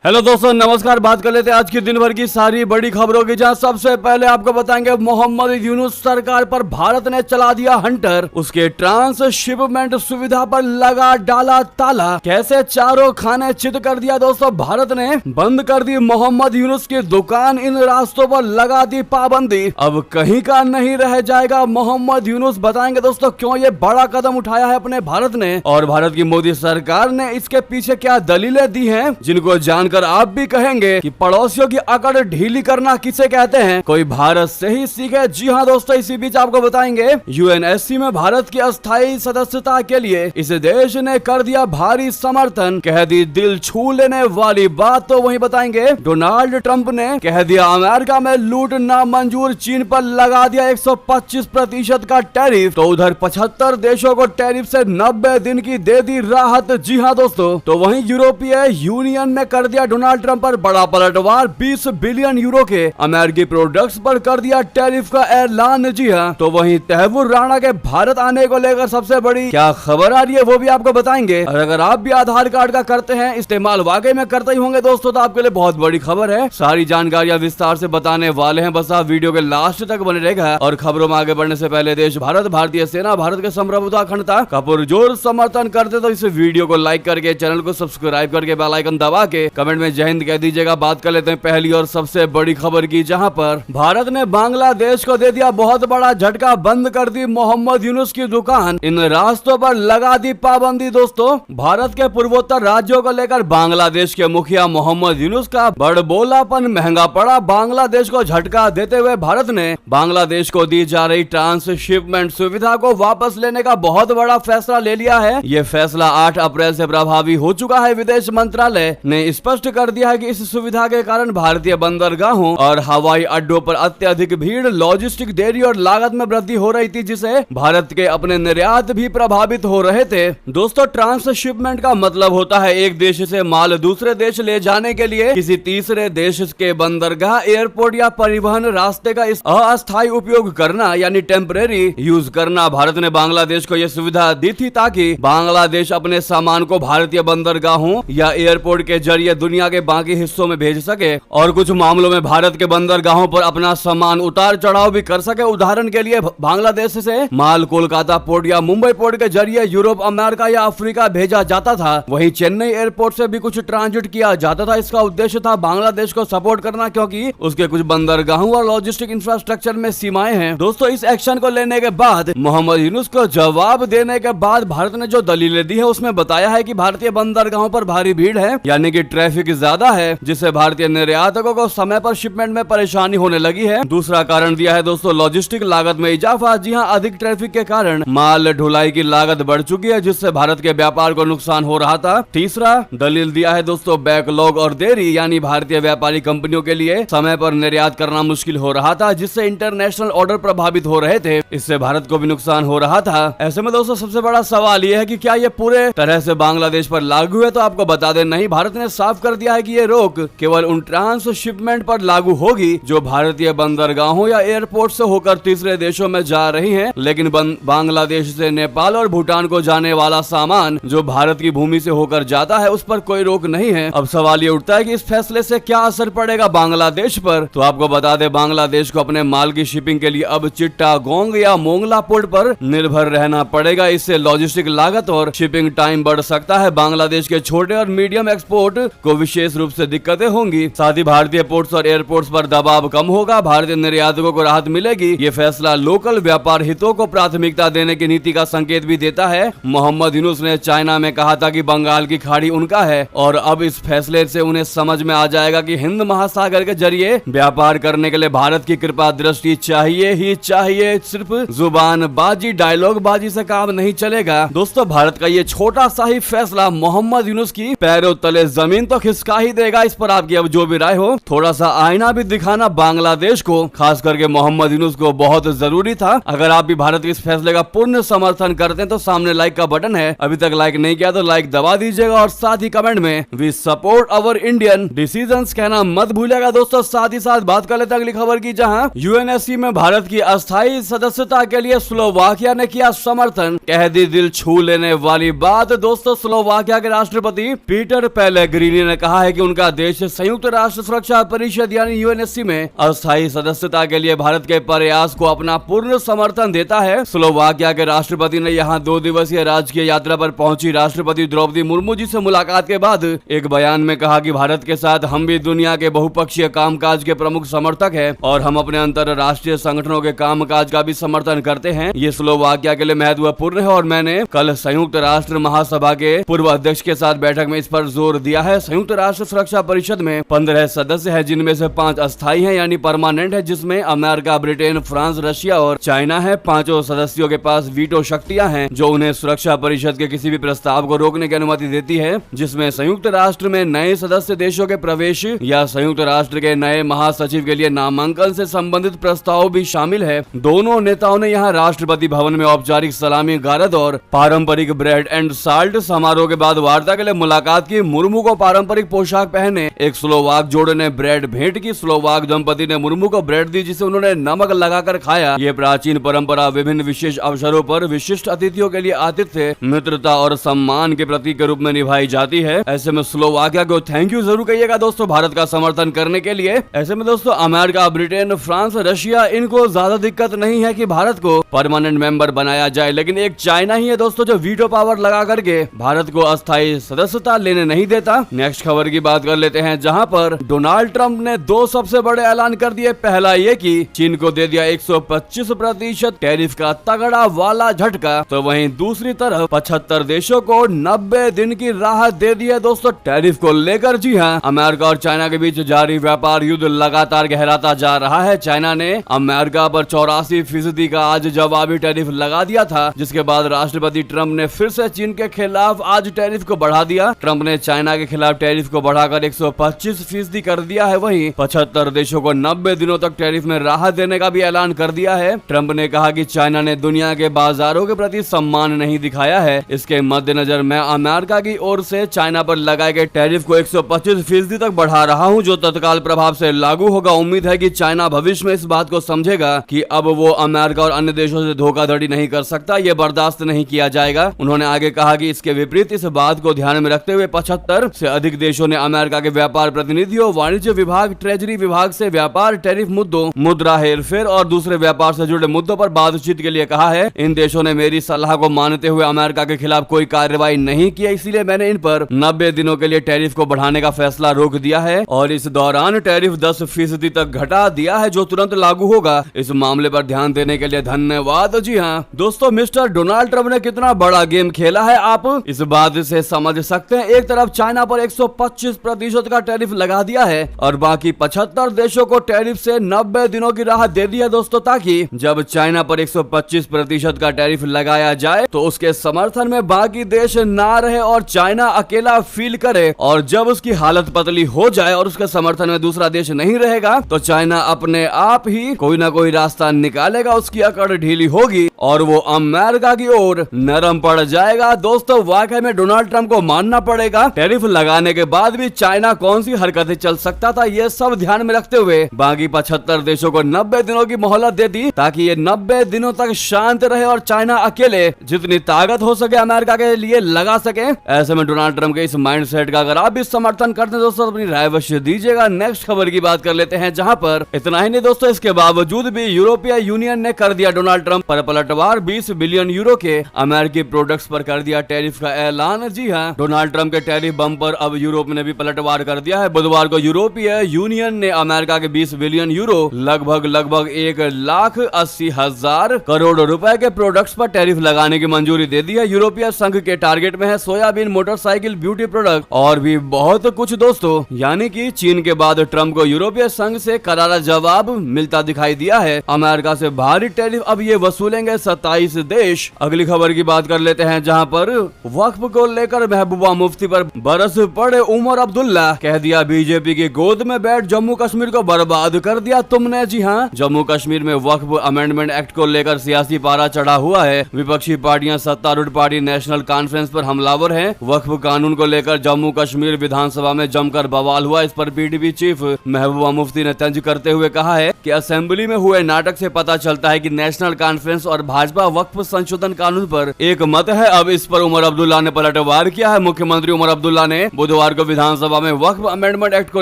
Hello दोस्तों, नमस्कार। बात कर लेते हैं आज की दिन भर की सारी बड़ी खबरों की, जहां सबसे पहले आपको बताएंगे मोहम्मद यूनुस सरकार पर भारत ने चला दिया हंटर, उसके ट्रांसशिपमेंट सुविधा पर लगा डाला ताला, कैसे चारों खाने चित कर दिया दोस्तों भारत ने, बंद कर दी मोहम्मद यूनुस की दुकान, इन रास्तों पर लगा दी पाबंदी, अब कहीं का नहीं रह जाएगा मोहम्मद यूनुस। बताएंगे दोस्तों क्यों ये बड़ा कदम उठाया है अपने भारत ने, और भारत की मोदी सरकार ने इसके पीछे क्या दलीलें दी हैं, जिनको जानकर आप भी कहेंगे कि पड़ोसियों की अकड़ ढीली करना किसे कहते हैं, कोई भारत से ही सीखे। जी हाँ दोस्तों, इसी बीच आपको बताएंगे यूएनएससी में भारत की अस्थायी सदस्यता के लिए इस देश ने कर दिया भारी समर्थन, कह दी दिल छू लेने वाली बात। तो वहीं बताएंगे डोनाल्ड ट्रंप ने कह दिया अमेरिका में लूट ना मंजूर, चीन पर लगा दिया 125% का टैरिफ, तो उधर 75 देशों को टैरिफ से 90 दिन की दे दी राहत। जी हाँ दोस्तों, तो वहीं यूरोपीय यूनियन में कर दिया डोनाल्ड ट्रंप पर बड़ा पलटवार, 20 बिलियन यूरो के अमेरिकी प्रोडक्ट्स पर कर दिया टैरिफ का ऐलान। जी हाँ, तो वहीं तहव्वुर राणा के भारत आने को लेकर सबसे बड़ी क्या खबर आ रही है वो भी आपको बताएंगे। और अगर आप भी आधार कार्ड का करते हैं इस्तेमाल, वाकई में करते ही होंगे दोस्तों, तो आपके लिए बहुत बड़ी खबर है। सारी जानकारियां विस्तार से बताने वाले हैं, बस आप वीडियो के लास्ट तक बने रहेगा। और खबरों में आगे बढ़ने से पहले देश भारत, भारतीय सेना, भारत के संप्रभुता अखंडता का पुरजोर समर्थन करते तो इस वीडियो को लाइक करके, चैनल को सब्सक्राइब करके, बेल आइकन दबा के कमेंट में जय हिंद कह दीजिएगा। बात कर लेते हैं पहली और सबसे बड़ी खबर की, जहां पर भारत ने बांग्लादेश को दे दिया बहुत बड़ा झटका, बंद कर दी मोहम्मद यूनुस की दुकान, इन रास्तों पर लगा दी पाबंदी। दोस्तों, भारत के पूर्वोत्तर राज्यों को लेकर बांग्लादेश के मुखिया मोहम्मद यूनुस का बड़बोलापन महंगा पड़ा। बांग्लादेश को झटका देते हुए भारत ने बांग्लादेश को दी जा रही ट्रांसशिपमेंट सुविधा को वापस लेने का बहुत बड़ा फैसला ले लिया है। यह फैसला 8 अप्रैल से प्रभावी हो चुका है। विदेश मंत्रालय ने स्पष्ट कर दिया है कि इस सुविधा के कारण भारतीय बंदरगाहों और हवाई अड्डों पर अत्यधिक भीड़, लॉजिस्टिक देरी और लागत में वृद्धि हो रही थी, जिससे भारत के अपने निर्यात भी प्रभावित हो रहे थे। दोस्तों, ट्रांसशिपमेंट का मतलब होता है एक देश से माल दूसरे देश ले जाने के लिए किसी तीसरे देश के बंदरगाह, एयरपोर्ट या परिवहन रास्ते का इस अस्थायी उपयोग करना, यानी टेम्परेरी यूज करना। भारत ने बांग्लादेश को यह सुविधा दी थी ताकि बांग्लादेश अपने सामान को भारतीय बंदरगाहों या एयरपोर्ट के जरिए दुनिया के बाकी हिस्सों में भेज सके, और कुछ मामलों में भारत के बंदरगाहों पर अपना सामान उतार चढ़ाव भी कर सके। उदाहरण के लिए बांग्लादेश से माल कोलकाता पोर्ट या मुंबई पोर्ट के जरिए यूरोप, अमेरिका या अफ्रीका भेजा जाता था। वहीं चेन्नई एयरपोर्ट से भी कुछ ट्रांजिट किया जाता था। इसका उद्देश्य था बांग्लादेश को सपोर्ट करना, क्योंकि उसके कुछ बंदरगाहों और लॉजिस्टिक इंफ्रास्ट्रक्चर में सीमाएं हैं। दोस्तों, इस एक्शन को लेने के बाद, मोहम्मद यूनुस को जवाब देने के बाद भारत ने जो दलीलें दी है उसमें बताया है कि भारतीय बंदरगाहों पर भारी भीड़ है, यानी कि ट्रैफिक ज्यादा है, जिससे भारतीय निर्यातकों को समय पर शिपमेंट में परेशानी होने लगी है। दूसरा कारण दिया है दोस्तों लॉजिस्टिक लागत में इजाफा। जी हां, अधिक ट्रैफिक के कारण माल ढुलाई की लागत बढ़ चुकी है, जिससे भारत के व्यापार को नुकसान हो रहा था। तीसरा दलील दिया है दोस्तों बैकलॉग और देरी, यानी भारतीय व्यापारी कंपनियों के लिए समय पर निर्यात करना मुश्किल हो रहा था, जिससे इंटरनेशनल ऑर्डर प्रभावित हो रहे थे। इससे भारत को भी नुकसान हो रहा था। ऐसे में दोस्तों सबसे बड़ा सवाल यह है कि क्या ये पूरे तरह से बांग्लादेश पर लागू है? तो आपको बता दें, नहीं। भारत ने साफ कर दिया है कि ये रोक केवल उन ट्रांसशिपमेंट पर लागू होगी जो भारतीय बंदरगाहों या एयरपोर्ट से होकर तीसरे देशों में जा रही हैं। लेकिन बांग्लादेश से नेपाल और भूटान को जाने वाला सामान जो भारत की भूमि से होकर जाता है, उस पर कोई रोक नहीं है। अब सवाल ये उठता है कि इस फैसले से क्या असर पड़ेगा बांग्लादेश पर? तो आपको बता दें, बांग्लादेश को अपने माल की शिपिंग के लिए अब चिट्टागोंग या मोंगला पोर्ट पर निर्भर रहना पड़ेगा। इससे लॉजिस्टिक लागत और शिपिंग टाइम बढ़ सकता है। बांग्लादेश के छोटे और मीडियम एक्सपोर्ट को विशेष रूप से दिक्कतें होंगी। साथ ही भारतीय पोर्ट्स और एयरपोर्ट्स पर दबाव कम होगा, भारतीय निर्यातकों को राहत मिलेगी। ये फैसला लोकल व्यापार हितों को प्राथमिकता देने की नीति का संकेत भी देता है। मोहम्मद यूनुस ने चाइना में कहा था कि बंगाल की खाड़ी उनका है, और अब इस फैसले से उन्हें समझ में आ जाएगा कि हिंद महासागर के जरिए व्यापार करने के लिए भारत की कृपा दृष्टि चाहिए ही चाहिए। सिर्फ जुबानबाजी, डायलॉग बाजी से काम नहीं चलेगा। दोस्तों, भारत का ये छोटा सा ही फैसला मोहम्मद यूनुस की पैरों तले जमीन तो खिसका ही देगा। इस पर आपकी अब जो भी राय हो, थोड़ा सा आईना भी दिखाना बांग्लादेश को, खास करके मोहम्मद यूनुस को, बहुत जरूरी था। अगर आप भी भारत के इस फैसले का पूर्ण समर्थन करते हैं तो सामने लाइक का बटन है, अभी तक लाइक नहीं किया तो लाइक दबा दीजिएगा, और साथ ही कमेंट में we support our Indian decisions कहना मत भूलिएगा। दोस्तों, साथ ही साथ बात कर लेते हैं अगली खबर की, जहां यूएनएससी में भारत की अस्थायी सदस्यता के लिए स्लोवाकिया ने किया समर्थन, कह दी दिल छू लेने वाली बात। दोस्तों, स्लोवाकिया के राष्ट्रपति पीटर पेलेग्रिनी ने कहा है कि उनका देश संयुक्त राष्ट्र सुरक्षा परिषद यानी यूएनएससी में अस्थायी सदस्यता के लिए भारत के प्रयास को अपना पूर्ण समर्थन देता है। स्लोवाकिया के राष्ट्रपति ने यहाँ 2 दिवसीय राजकीय यात्रा पर पहुंची राष्ट्रपति द्रौपदी मुर्मू जी से मुलाकात के बाद एक बयान में कहा कि भारत के साथ हम भी दुनिया के बहुपक्षीय कामकाज के प्रमुख समर्थक हैं और हम अपने अंतर्राष्ट्रीय संगठनों के कामकाज का भी समर्थन करते हैं। ये स्लोवाकिया के लिए महत्वपूर्ण है और मैंने कल संयुक्त राष्ट्र महासभा के पूर्व अध्यक्ष के साथ बैठक में इस पर जोर दिया है। संयुक्त राष्ट्र सुरक्षा परिषद में 15 सदस्य हैं, जिनमें से 5 अस्थायी हैं यानी परमानेंट है, जिसमें अमेरिका, ब्रिटेन, फ्रांस, रशिया और चाइना है। 5 सदस्यों के पास वीटो शक्तियां हैं जो उन्हें सुरक्षा परिषद के किसी भी प्रस्ताव को रोकने की अनुमति देती है, जिसमें संयुक्त राष्ट्र में नए सदस्य देशों के प्रवेश या संयुक्त राष्ट्र के नए महासचिव के लिए नामांकन से संबंधित प्रस्ताव भी शामिल है। दोनों नेताओं ने यहाँ राष्ट्रपति भवन में औपचारिक सलामी गारद और पारंपरिक ब्रेड एंड साल्ट समारोह के बाद वार्ता के लिए मुलाकात की। मुर्मू को पारंपरिक पोशाक पहने एक स्लोवाक जोड़े ने ब्रेड भेंट की। स्लोवाक दंपति ने मुर्मू को ब्रेड दी जिसे उन्होंने नमक लगाकर खाया। ये प्राचीन परंपरा विभिन्न विशेष अवसरों पर विशिष्ट अतिथियों के लिए आतिथ्य, मित्रता और सम्मान के प्रतीक के रूप में निभाई जाती है। ऐसे में स्लोवाकिया को थैंक यू जरूर कहिएगा दोस्तों भारत का समर्थन करने के लिए। ऐसे में दोस्तों अमेरिका, ब्रिटेन, फ्रांस, रशिया इनको ज्यादा दिक्कत नहीं है कि भारत को परमानेंट मेंबर बनाया जाए, लेकिन एक चाइना ही है दोस्तों जो वीटो पावर लगा करके भारत को अस्थायी सदस्यता लेने नहीं देता। नेक्स्ट खबर की बात कर लेते हैं, जहां पर डोनाल्ड ट्रंप ने 2 सबसे बड़े ऐलान कर दिए। पहला ये कि चीन को दे दिया 125% टैरिफ का तगड़ा वाला झटका, तो वहीं दूसरी तरफ 75 देशों को 90 दिन की राहत दे दी है दोस्तों टैरिफ को लेकर। जी हाँ, अमेरिका और चाइना के बीच जारी व्यापार युद्ध लगातार गहराता जा रहा है। चाइना ने अमेरिका पर 84% का आज जवाबी टैरिफ लगा दिया था, जिसके बाद राष्ट्रपति ट्रंप ने फिर से चीन के खिलाफ आज टैरिफ को बढ़ा दिया। ट्रंप ने चाइना के खिलाफ टैरिफ को बढ़ाकर 125% कर दिया है। वहीं 75 देशों को 90 दिनों तक टैरिफ में राहत देने का भी ऐलान कर दिया है। ट्रंप ने कहा कि चाइना ने दुनिया के बाजारों के प्रति सम्मान नहीं दिखाया है। इसके मद्देनजर मैं अमेरिका की ओर से चाइना पर लगाए गए टैरिफ को 125% तक बढ़ा रहा हूं, जो तत्काल प्रभाव से लागू होगा। उम्मीद है कि चाइना भविष्य में इस बात को समझेगा कि अब वो अमेरिका और अन्य देशों से धोखाधड़ी नहीं कर सकता, ये बर्दाश्त नहीं किया जाएगा। उन्होंने आगे कहा कि इसके विपरीत इस बात को ध्यान में रखते हुए 75 से अधिक देशों ने अमेरिका के व्यापार प्रतिनिधियों, वाणिज्य विभाग, ट्रेजरी विभाग से व्यापार, टैरिफ मुद्दों, मुद्रा हेरफेर और दूसरे व्यापार से जुड़े मुद्दों पर बातचीत के लिए कहा है। इन देशों ने मेरी सलाह को मानते हुए अमेरिका के खिलाफ कोई कार्रवाई नहीं की, इसलिए मैंने इन पर 90 दिनों के लिए टैरिफ को बढ़ाने का फैसला रोक दिया है और इस दौरान टैरिफ 10% तक घटा दिया है, जो तुरंत लागू होगा। इस मामले पर ध्यान देने के लिए धन्यवाद। जी हाँ दोस्तों, मिस्टर डोनाल्ड ट्रंप ने कितना बड़ा गेम खेला है आप इस बात से समझ सकते हैं। एक तरफ चाइना पर 125% का टैरिफ लगा दिया है और बाकी 75 देशों को टैरिफ से 90 दिनों की राहत दे दी है दोस्तों, ताकि जब चाइना पर 125% का टैरिफ लगाया जाए तो उसके समर्थन में बाकी देश ना रहे और चाइना अकेला फील करे, और जब उसकी हालत पतली हो जाए और उसके समर्थन में दूसरा देश नहीं रहेगा तो चाइना अपने आप ही कोई ना कोई रास्ता निकालेगा, उसकी अकड़ ढीली होगी और वो अमेरिका की ओर नरम पड़ जाएगा। दोस्तों वाकई में डोनाल्ड ट्रंप को मानना पड़ेगा, टैरिफ लगाने के बाद भी चाइना कौन सी हरकतें चल सकता था, ये सब ध्यान में रखते हुए बाकी 75 देशों को 90 दिनों की मोहलत दे दी, ताकि ये 90 दिनों तक शांत रहे और चाइना अकेले जितनी ताकत हो सके अमेरिका के लिए लगा सके। ऐसे में डोनाल्ड ट्रंप के इस माइंडसेट का अगर आप भी समर्थन करते हैं दोस्तों, अपनी राय अवश्य दीजिएगा। नेक्स्ट खबर की बात कर लेते हैं, जहां पर इतना ही नहीं दोस्तों, इसके बावजूद भी यूरोपीय यूनियन ने कर दिया डोनाल्ड ट्रंप पर पलटवार। 20 बिलियन यूरो के अमेरिकी प्रोडक्ट्स पर कर दिया टैरिफ का ऐलान। जी हाँ, डोनाल्ड ट्रंप के टैरिफ बम पर अब यूरोप ने भी पलटवार कर दिया है। बुधवार को यूरोपीय यूनियन ने अमेरिका के 20 बिलियन यूरो लगभग 1,80,000 करोड़ रुपए के प्रोडक्ट्स पर टैरिफ लगाने की मंजूरी दे दी है। यूरोपीय संघ के टारगेट में है सोयाबीन, मोटरसाइकिल, ब्यूटी प्रोडक्ट और भी बहुत कुछ दोस्तों। यानी कि चीन के बाद ट्रंप को यूरोपीय संघ से करारा जवाब मिलता दिखाई दिया है। अमेरिका से भारी टैरिफ अब ये वसूलेंगे 27 देश। अगली खबर की बात कर लेते हैं, जहां पर वक्फ को लेकर महबूबा मुफ्ती पर बरस पड़े उमर अब्दुल्ला। कह दिया बीजेपी की गोद में बैठ जम्मू कश्मीर को बर्बाद कर दिया तुमने। जी हाँ, जम्मू कश्मीर में वक्फ अमेंडमेंट एक्ट को लेकर सियासी पारा चढ़ा हुआ है। विपक्षी पार्टियां सत्तारूढ़ पार्टी नेशनल कॉन्फ्रेंस पर हमलावर हैं। वक्फ कानून को लेकर जम्मू कश्मीर विधानसभा में जमकर बवाल हुआ। इस पर पीडीपी चीफ महबूबा मुफ्ती ने तंज करते हुए कहा है कि असेंबली में हुए नाटक से पता चलता है कि नेशनल कॉन्फ्रेंस और भाजपा वक्फ संशोधन कानून पर एक मत है। अब इस पर उमर अब्दुल्ला ने पलटवार किया है। मुख्यमंत्री उमर अब्दुल्ला ने बुधवार को विधानसभा में वक्फ अमेंडमेंट एक्ट को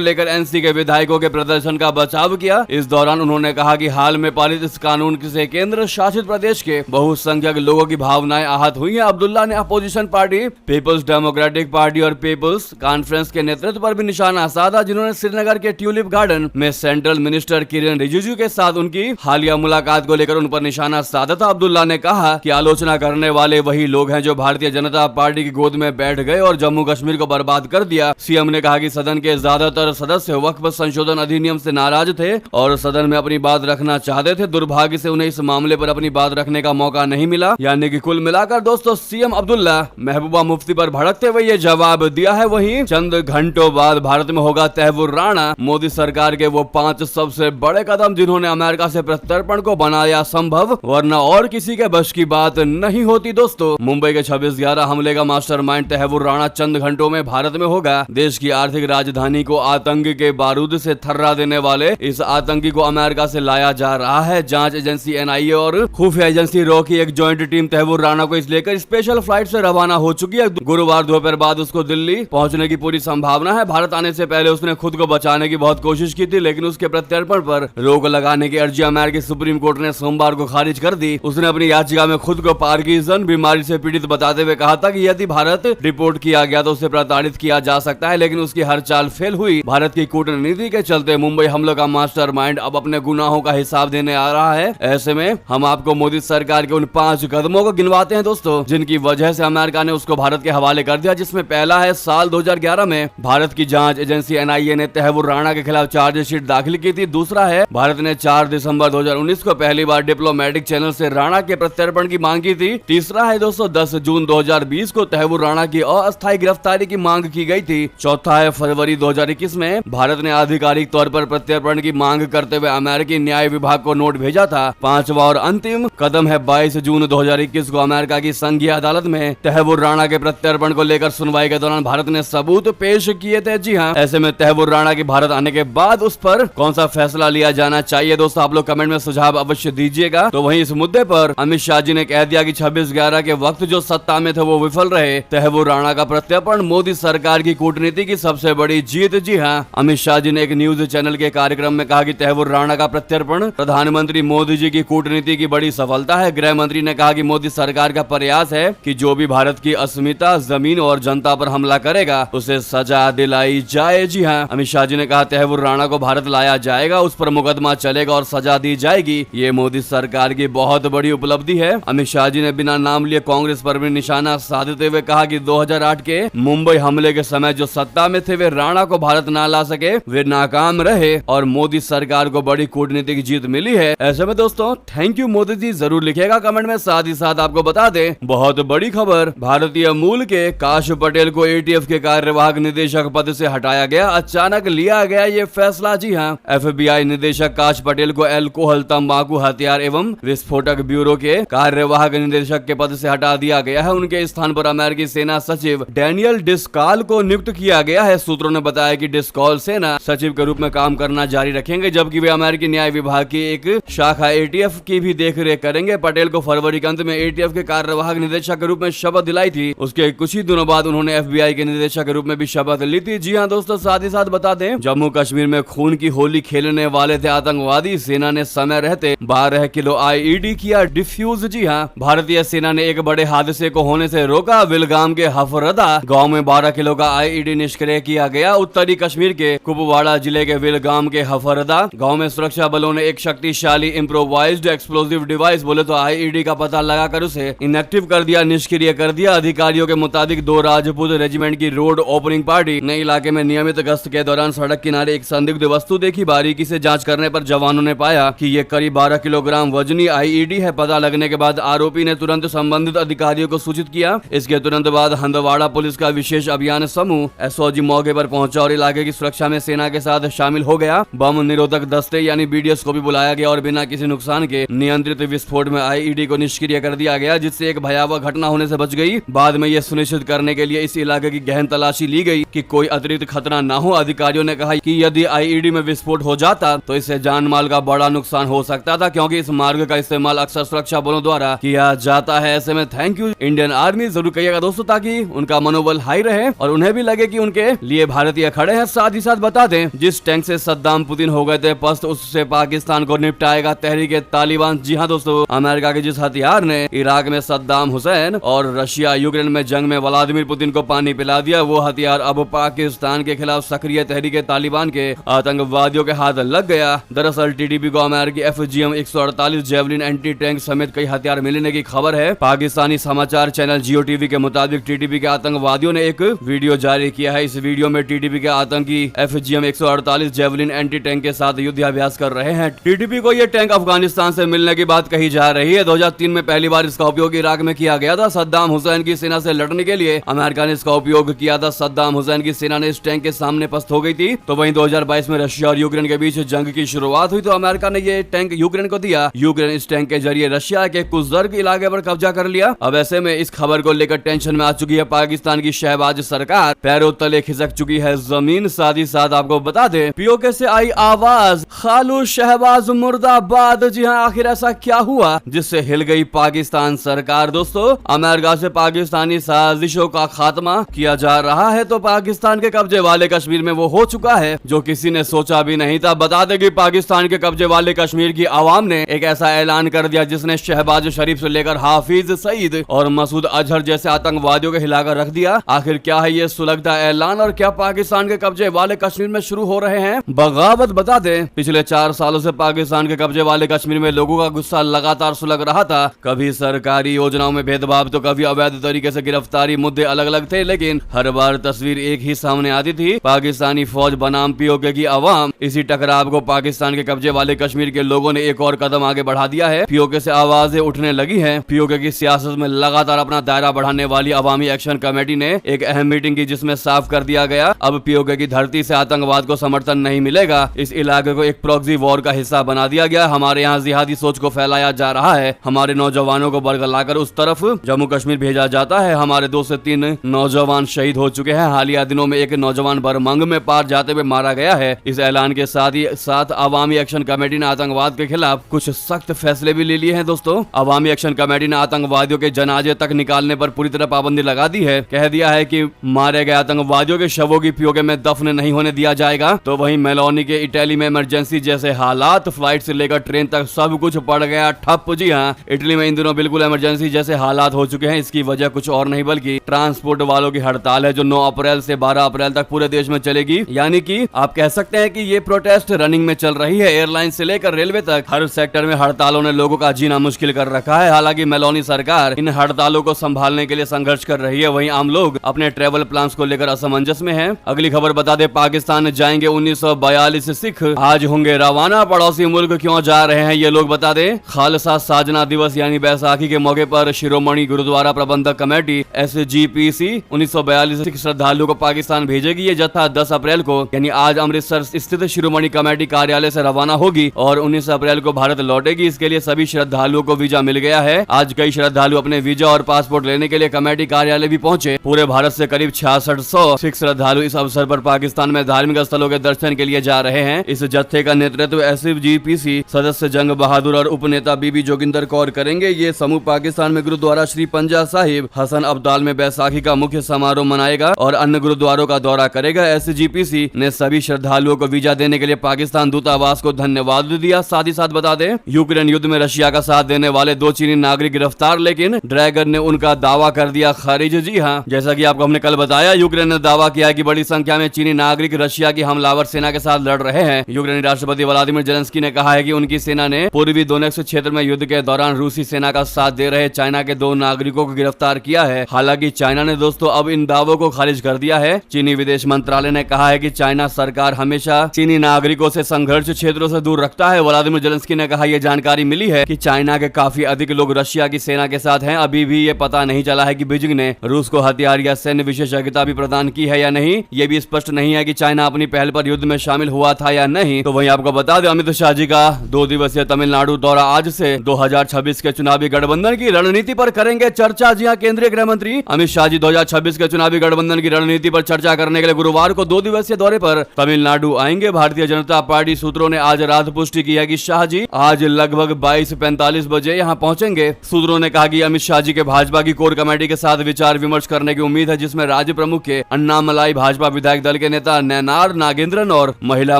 लेकर एनसी के विधायकों के प्रदर्शन का बचाव किया। इस दौरान उन्होंने कहा कि हाल में पारित इस कानून से केंद्र शासित प्रदेश के बहुसंख्यक लोगों की भावनाएं आहत हुई हैं। अब्दुल्ला ने अपोजिशन पार्टी पीपल्स डेमोक्रेटिक पार्टी और पीपल्स कॉन्फ्रेंस के नेतृत्व पर भी निशाना साधा, जिन्होंने श्रीनगर के ट्यूलिप गार्डन में सेंट्रल मिनिस्टर किरण रिजिजू के साथ उनकी हालिया मुलाकात को लेकर उन पर निशाना साधा था। अब्दुल्ला ने कहा कि आलोचना करने वाले वही लोग हैं जो भारतीय जनता पार्टी की गोद में बैठ गए और जम्मू कश्मीर को बर्बाद कर दिया। सीएम ने कहा कि सदन के ज्यादातर सदस्य वक्फ संशोधन अधिनियम से नाराज थे और सदन में अपनी बात रखना चाहते थे। दुर्भाग्य से उन्हें इस मामले पर अपनी बात रखने का मौका नहीं मिला। यानी कि कुल मिलाकर दोस्तों सीएम अब्दुल्ला महबूबा मुफ्ती पर भड़कते हुए ये जवाब दिया है। वहीं चंद घंटों बाद भारत में होगा तहव्वुर राणा। मोदी सरकार के वो 5 सबसे बड़े कदम जिन्होंने अमेरिका से प्रत्यर्पण को बनाया संभव, वरना और किसी के बस की बात नहीं होती। दोस्तों मुंबई के 26/11 हमले का मास्टरमाइंड तहव्वुर राणा चंद घंटों में भारत में होगा। देश की आर्थिक राजधानी को आतंक के बारूद से थर्रा देने वाले इस आतंकी को अमेरिका से लाया जा रहा है। जांच एजेंसी एनआईए और खुफिया एजेंसी रॉ की एक ज्वाइंट टीम तहव्वुर राणा को इस लेकर स्पेशल फ्लाइट से रवाना हो चुकी है। गुरुवार दोपहर बाद उसको दिल्ली पहुंचने की पूरी संभावना है। भारत आने से पहले उसने खुद को बचाने की बहुत कोशिश की थी, लेकिन उसके प्रत्यर्पण पर रोक लगाने की अर्जी अमेरिकी सुप्रीम कोर्ट ने सोमवार को खारिज कर दी। उसने अपनी याचिका में खुद को पार्किंसन बीमारी से पीड़ित बताते हुए कहा था कि यदि भारत रिपोर्ट किया गया तो उसे प्रताड़ित किया जा सकता है, लेकिन उसकी हर चाल फेल हुई। भारत की कूटनीति के चलते मुंबई हमलों का मास्टरमाइंड अब अपने गुनाहों का हिसाब देने आ रहा है। ऐसे में हम आपको मोदी सरकार के उन 5 कदमों को गिनवाते हैं दोस्तों, जिनकी वजह से अमेरिका ने उसको भारत के हवाले कर दिया। जिसमें पहला है, साल 2011 में भारत की जांच एजेंसी एनआईए ने तहव्वुर राणा के खिलाफ चार्जशीट दाखिल की थी। दूसरा है, भारत ने 4 दिसंबर 2019 को पहली बार डिप्लोमेटिक चैनल से राणा के प्रत्यर्पण की मांग की थी। तीसरा है दोस्तों, 10 जून 2020 को तहव्वुर राणा की अस्थायी गिरफ्तारी की मांग की गई थी। चौथा है, फरवरी 2021 में भारत ने आधिकारिक तौर पर प्रत्यर्पण की मांग करते हुए अमेरिकी न्याय विभाग को नोट भेजा था। पांचवा और अंतिम कदम है, 22 जून 2021 को अमेरिका की संघीय अदालत में तहव्वुर राणा के प्रत्यर्पण को लेकर सुनवाई के दौरान भारत ने सबूत पेश किए थे। जी हाँ, ऐसे में तहव्वुर राणा के भारत आने के बाद उस पर कौन सा फैसला लिया जाना चाहिए दोस्तों, आप लोग कमेंट में सुझाव अवश्य दीजिएगा। तो वहीं इस मुद्दे पर अमित शाह जी ने कह दिया कि 26/11 के वक्त जो सत्ता में थे वो विफल रहे। तहव्वुर राणा का प्रत्यर्पण मोदी सरकार की कूटनीति की सबसे बड़ी जीत। जी हाँ, अमित शाह जी ने एक न्यूज चैनल के कार्यक्रम में कहा कि तहव्वुर राणा का प्रत्यर्पण प्रधानमंत्री मोदी जी की कूटनीति की बड़ी सफलता है। गृह मंत्री ने कहा कि मोदी सरकार का प्रयास है कि जो भी भारत की अस्मिता, जमीन और जनता पर हमला करेगा उसे सजा दिलाई जाए। जी हाँ, अमित शाह जी ने कहा तहव्वुर राणा को भारत लाया जाएगा, उस पर मुकदमा चलेगा और सजा दी जाएगी। ये मोदी सरकार की बहुत बड़ी उपलब्धि है। अमित शाह जी ने बिना नाम लिए कांग्रेस पर भी निशाना साधते हुए कहा कि 2008 के मुंबई हमले के समय जो सत्ता में थे वे राणा को भारत ना ला सके, वे नाकाम रहे और मोदी सरकार को बड़ी कूटनीतिक जीत मिली है। ऐसे में दोस्तों थैंक यू मोदी जी जरूर लिखिएगा कमेंट में। साथ ही साथ आपको बता दें, बहुत बड़ी खबर, भारतीय मूल के काश पटेल को एटीएफ के कार्यवाहक निदेशक पद से हटाया गया। अचानक लिया गया ये फैसला। जी हाँ, एफबीआई निदेशक काश पटेल को अल्कोहल, तंबाकू, हथियार एवं विस्फोटक ब्यूरो के कार्यवाहक निदेशक के पद से हटा दिया गया है। उनके स्थान पर अमेरिकी सेना सचिव डैनियल डिस्काल को नियुक्त किया गया है। सूत्रों ने बताया कि डिस्काल सेना सचिव के रूप में काम करना जारी रखेंगे, जबकि वे अमेरिकी न्याय विभाग की एक शाखा एटीएफ की भी देखरेख करेंगे। पटेल को फरवरी के अंत में एटीएफ के कार्यवाहक निदेशक के रूप में शपथ दिलाई थी। उसके कुछ ही दिनों बाद उन्होंने एफबीआई के निदेशक के रूप में भी शपथ ली थी। जी हाँ दोस्तों, साथ ही साथ बता दें, जम्मू कश्मीर में खून की होली खेलने वाले थे आतंकवादी। सेना ने समय रहते 12 किलो आईईडी किया डिफ्यूज। जी हाँ, भारतीय सेना ने एक बड़े हादसे को होने से रोका। विलगाम के हफरदा गांव में 12 किलो का आईईडी निष्क्रिय किया गया। उत्तरी कश्मीर के कुपवाड़ा जिले के विलगाम के हफरदा गांव में सुरक्षा बलों ने एक शक्तिशाली इम्प्रोवाइज्ड एक्सप्लोसिव डिवाइस बोले तो आईईडी का पता लगाकर उसे इनएक्टिव कर दिया, निष्क्रिय कर दिया। अधिकारियों के मुताबिक 2 राजपूत रेजिमेंट की रोड ओपनिंग पार्टी ने इलाके में नियमित गश्त के दौरान सड़क किनारे एक संदिग्ध वस्तु देखी। बारीकी से जांच करने पर जवानों ने पाया कि ये करीब 12 किलोग्राम वजनी आईईडी है। पता लगने के बाद आरोपी ने तुरंत संबंधित अधिकारियों को सूचित किया। इसके तुरंत बाद हंदवाड़ा पुलिस का विशेष अभियान समूह एसओजी मौके पर पहुंचा और इलाके की सुरक्षा में सेना के साथ शामिल हो गया। बम निरोधक दस्ते यानी बीडीएस को भी बुलाया गया और बिना किसी नुकसान के नियंत्रित विस्फोट में आईईडी को निष्क्रिय कर दिया गया, जिससे एक भयावह घटना होने से बच गई। बाद में यह सुनिश्चित करने के लिए इस इलाके की गहन तलाशी ली गई कि कोई अतिरिक्त खतरा न हो। अधिकारियों ने कहा कि यदि आईईडी में विस्फोट हो जाता तो इससे जान माल का बड़ा नुकसान हो सकता था, क्योंकि इस मार्ग का इस्तेमाल अक्सर अक्सर सुरक्षा बलों द्वारा किया जाता है। ऐसे में थैंक यू इंडियन आर्मी जरूर कहिएगा दोस्तों, ताकि उनका मनोबल हाई रहे और उन्हें भी लगे कि उनके लिए भारतीय खड़े हैं। साथ ही साथ बता दें, जिस टैंक से सद्दाम पुतिन हो गए थे पस्त, उससे पाकिस्तान को निपटाएगा तहरीके तालिबान। जी हाँ दोस्तों, अमेरिका के जिस हथियार ने इराक में सद्दाम हुसैन और रशिया यूक्रेन में जंग में व्लादिमीर पुतिन को पानी पिला दिया, वो हथियार अब पाकिस्तान के खिलाफ सक्रिय तहरीके तालिबान के आतंकवादियों के हाथ लग गया। दरअसल टीटीपी को अमेरिकी FGM 148 जेवलिन एंटी टैंक समेत कई हथियार मिलने की खबर है। पाकिस्तानी समाचार चैनल जियो टीवी के मुताबिक टीटीपी के आतंकवादियों ने एक वीडियो जारी किया है। इस वीडियो में टीटीपी के आतंकी FGM 148 जेवलिन एंटी टैंक के साथ युद्धाभ्यास कर रहे हैं। टीटीपी को यह टैंक अफगानिस्तान से मिलने की बात कही जा रही है। 2003 में पहली बार इसका उपयोग इराक में किया गया था। सद्दाम हुसैन की सेना से लड़ने के लिए अमेरिका ने इसका उपयोग किया था। सद्दाम हुसैन की सेना ने इस टैंक के सामने पस्त हो गई थी। तो वहीं 2022 में रशिया और यूक्रेन के बीच जंग की शुरुआत हुई तो अमेरिका ने ये टैंक यूक्रेन को दिया। यूक्रेन इस टैंक के जरिए रशिया के कुर्ज़ इलाके पर कब्जा कर लिया। अब ऐसे में इस खबर को लेकर टेंशन में आ चुकी है पाकिस्तान की शहबाज सरकार, पैरों तले खिसक चुकी है जमीन। साथ ही साथ आपको बता दें, पीओके से आई आवाज खालू शहबाज मुर्दाबाद। जी हाँ, आखिर ऐसा क्या हुआ जिससे हिल गई पाकिस्तान सरकार? दोस्तों, अमेरिका से पाकिस्तानी साजिशों का खात्मा किया जा रहा है तो पाकिस्तान के कब्जे वाले कश्मीर में वो हो चुका है जो किसी ने सोचा भी नहीं था। बता दें कि पाकिस्तान के कब्जे वाले कश्मीर की आवाम ने एक ऐसा ऐलान कर दिया जिसने शहबाज शरीफ से लेकर हाफिज सईद और मसूद अजहर जैसे आतंकवादियों को हिलाकर रख दिया। आखिर क्या है ये सुलगता ऐलान और क्या पाकिस्तान के कब्जे वाले कश्मीर में शुरू हो रहे हैं बगावत? बता दें, पिछले 4 सालों से पाकिस्तान के कब्जे वाले कश्मीर में लोगों का गुस्सा लगातार सुलग रहा था। कभी सरकारी योजनाओं में भेदभाव तो कभी अवैध तरीके से गिरफ्तारी, मुद्दे अलग अलग थे, लेकिन हर बार तस्वीर एक ही सामने आती थी। पाकिस्तानी फौज बनाम पीओके की आवाम। इसी टकराव को पाकिस्तान के कब्जे वाले कश्मीर के लोगों ने एक और कदम आगे बढ़ा दिया है। पीओके से आवाजें उठने लगी हैं। पीओके की सियासत में लगातार अपना दायरा बढ़ाने वाली अवामी एक्शन कमेटी ने एक अहम मीटिंग की जिसमें साफ कर दिया गया अब पीओके की धरती से आतंकवाद को समर्थन नहीं मिलेगा। इस इलाके को एक प्रॉक्सी वॉर का हिस्सा बना दिया गया। हमारे यहाँ जिहादी सोच को फैलाया जा रहा है। हमारे नौजवानों को बरगलाकर उस तरफ जम्मू कश्मीर भेजा जाता है। हमारे 2 से 3 नौजवान शहीद हो चुके हैं। हालिया दिनों में एक नौजवान बरमंग में पार जाते हुए मारा गया है। इस ऐलान के साथ ही साथ अवामी एक्शन कमेटी ने आतंकवाद के खिलाफ कुछ सख्त फैसले भी ले लिए हैं। दोस्तों, अवामी एक्शन कमेटी ने आतंकवादियों के जनाजे तक निकालने पर पूरी तरह पाबंदी लगा दी है। कह दिया है कि मारे गए आतंकवादियों के शवों की पीओके में दफन नहीं होने दिया जाएगा। तो वहीं मेलोनी के इटली में इमरजेंसी जैसे हालात, फ्लाइट से लेकर ट्रेन तक सब कुछ पड़ गया ठप। जी हाँ, इटली में इन दिनों बिल्कुल इमरजेंसी जैसे हालात हो चुके हैं। इसकी वजह कुछ और नहीं बल्कि ट्रांसपोर्ट वालों की हड़ताल है जो 9 अप्रैल से 12 अप्रैल तक पूरे देश में चलेगी। यानी कि आप कह सकते हैं कि ये प्रोटेस्ट रनिंग में चल रही है। एयरलाइन से लेकर रेलवे तक हर सेक्टर में हड़तालों ने लोगों का जीना मुश्किल कर रखा है। हालांकि मेलोनी सरकार इन हड़तालों को संभालने के लिए संघर्ष कर रही है। वहीं आम लोग अपने ट्रेवल प्लान्स को लेकर असमंजस में हैं। अगली खबर बता दे, पाकिस्तान जाएंगे 1942 सिख, आज होंगे रवाना। पड़ोसी मुल्क क्यों जा रहे हैं ये लोग? बता दें, खालसा साजना दिवस यानी बैसाखी के मौके पर शिरोमणि गुरुद्वारा प्रबंधक कमेटी SGPC 1942 सिख श्रद्धालुओं को पाकिस्तान भेजेगी। ये जत्था 10 अप्रैल को यानी आज अमृतसर स्थित शिरोमणि कमेटी कार्यालय से रवाना होगी और 19 अप्रैल को भारत लौटेगी। इसके लिए सभी श्रद्धालुओं को वीजा मिल गया है। आज कई श्रद्धालु अपने वीजा और पासपोर्ट लेने के लिए कमेटी कार्यालय भी पहुंचे। पूरे भारत से करीब 6600 सिख श्रद्धालु इस अवसर पर पाकिस्तान में धार्मिक स्थलों के दर्शन के लिए जा रहे हैं। इस जत्थे का नेतृत्व SGPC सदस्य जंग बहादुर और उपनेता बीबी जोगिंदर कौर करेंगे। ये समूह पाकिस्तान में गुरुद्वारा श्री पंजा साहिब हसन अब्दाल में बैसाखी का मुख्य समारोह मनाएगा और अन्य गुरुद्वारों का दौरा करेगा। SGPC ने सभी श्रद्धालुओं को वीजा देने के लिए पाकिस्तान दूतावास को धन्यवाद दिया। साथ ही साथ बता दें, यूक्रेन युद्ध में रशिया का साथ देने वाले 2 चीनी नागरिक गिरफ्तार, लेकिन ड्रैगन ने उनका दावा कर दिया खारिज। जी हाँ, जैसा कि आपको हमने कल बताया, यूक्रेन ने दावा किया कि बड़ी संख्या में चीनी नागरिक रशिया की हमलावर सेना के साथ लड़ रहे हैं। यूक्रेनी राष्ट्रपति व्लादिमीर जेलेंस्की ने कहा है कि उनकी सेना ने पूर्वी दोनेत्स्क क्षेत्र में युद्ध के दौरान रूसी सेना का साथ दे रहे चाइना के 2 नागरिकों को गिरफ्तार किया है। हालांकि चाइना ने दोस्तों अब इन दावों को खारिज कर दिया है। चीनी विदेश मंत्रालय ने कहा है कि चाइना सरकार हमेशा चीनी नागरिकों से संघर्ष क्षेत्रों से दूर रखता है। व्लादिमीर जेलेंस्की ने कहा, यह जानकारी मिली है कि चाइना के काफी अधिक लोग रशिया की सेना के साथ हैं। अभी भी ये पता नहीं चला है कि बीजिंग ने रूस को हथियार या सैन्य विशेषज्ञता भी प्रदान की है या नहीं। ये भी स्पष्ट नहीं है कि चाइना अपनी पहल पर युद्ध में शामिल हुआ था या नहीं। तो वहीं आपको बता दें, अमित शाह जी का 2 दिवसीय तमिलनाडु दौरा आज से 2026 के चुनावी गठबंधन की रणनीति पर करेंगे चर्चा। जी हां, केंद्रीय गृह मंत्री अमित शाह जी 2026 के चुनावी गठबंधन की रणनीति पर चर्चा करने के लिए गुरुवार को 2 दिवसीय दौरे पर तमिलनाडु आएंगे। भारतीय जनता पार्टी सूत्रों ने आज रात पुष्टि की है कि शाह जी आज लगभग 22 45 बजे यहाँ पहुंचेंगे। सूत्रों ने कहा कि अमित शाह जी के भाजपा की कोर कमेटी के साथ विचार विमर्श करने की उम्मीद है, जिसमें राज्य प्रमुख के अन्नामलाई, भाजपा विधायक दल के नेता नैनार नागेंद्रन और महिला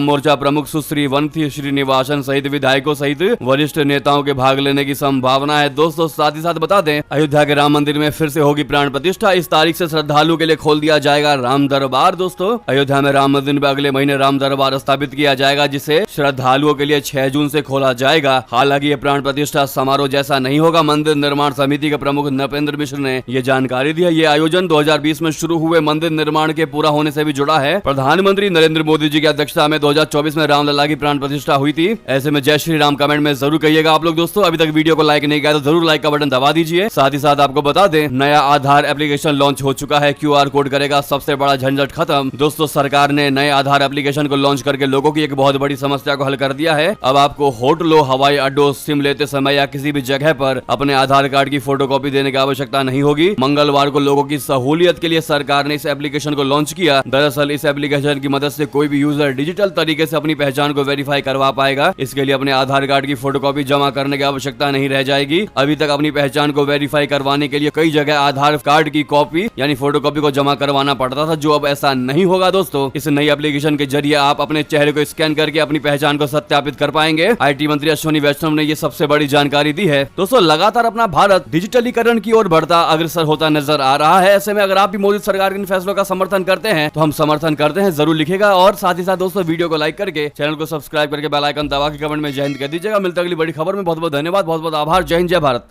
मोर्चा प्रमुख सुश्री वंथी श्रीनिवासन सहित विधायकों सहित वरिष्ठ नेताओं के भाग लेने की संभावना है। दोस्तों साथ ही साथ बता दें, अयोध्या के राम मंदिर में फिर से होगी प्राण प्रतिष्ठा। इस तारीख से श्रद्धालुओं के लिए खोल दिया जाएगा राम दरबार। दोस्तों अयोध्या में राम मंदिर में अगले महीने राम दरबार स्थापित किया जाएगा, जिसे श्रद्धालुओं के लिए 6 जून से खोला जाएगा। हालांकि ये प्राण प्रतिष्ठा समारोह जैसा नहीं होगा। मंदिर निर्माण समिति के प्रमुख नपेंद्र मिश्र ने ये जानकारी दी है। ये आयोजन 2020 में शुरू हुए मंदिर निर्माण के पूरा होने से भी जुड़ा है। प्रधानमंत्री नरेंद्र मोदी जी की अध्यक्षता में 2024 में रामलला की प्राण प्रतिष्ठा हुई थी। ऐसे में जय श्री राम कमेंट में जरूर कहिएगा आप लोग। दोस्तों अभी तक वीडियो को लाइक नहीं किया तो जरूर लाइक का बटन दबा दीजिए। साथ ही साथ आपको बता दें, नया आधार एप्लीकेशन लॉन्च हो चुका है। QR कोड करेगा सबसे बड़ा झंझट खत्म। दोस्तों सरकार ने नए आधार एप्लीकेशन को लॉन्च करके लोगों की एक बहुत बड़ी समस्या को हल कर दिया है। अब आपको होटलों, हवाई अड्डों, सिम लेते समय या किसी भी जगह पर अपने आधार कार्ड की फोटोकॉपी देने की आवश्यकता नहीं होगी। मंगलवार को लोगों की सहूलियत के लिए सरकार ने इस एप्लीकेशन को लॉन्च किया। दरअसल इस एप्लीकेशन की मदद से कोई भी यूजर डिजिटल तरीके से अपनी पहचान को वेरीफाई करवा पाएगा। इसके लिए अपने आधार कार्ड की फोटोकॉपी जमा करने की आवश्यकता नहीं रह जाएगी। अभी तक अपनी पहचान को वेरीफाई करवाने के लिए कई जगह आधार कार्ड की कॉपी यानी फोटोकॉपी को जमा करवाना पड़ता था, जो अब ऐसा नहीं होगा। दोस्तों इस नई एप्लीकेशन के जरिए आप अपने चेहरे को स्कैन करके अपनी पहचान को सत्यापित कर पाएंगे। IT मंत्री अश्विनी वैष्णव ने ये सबसे बड़ी जानकारी दी है। दोस्तों लगातार अपना भारत डिजिटलीकरण की ओर बढ़ता अग्रसर होता नजर आ रहा है। ऐसे में अगर आप भी मोदी सरकार के इन फैसलों का समर्थन करते हैं तो हम समर्थन करते हैं, जरूर लिखिएगा। और साथ ही साथ दोस्तों वीडियो को लाइक करके चैनल को सब्सक्राइब करके बेल आइकन दबा के कमेंट में जय हिंद कह दीजिएगा। मिलता है अगली बड़ी खबर में। बहुत बहुत धन्यवाद, बहुत बहुत आभार। जय हिंद, जय भारत।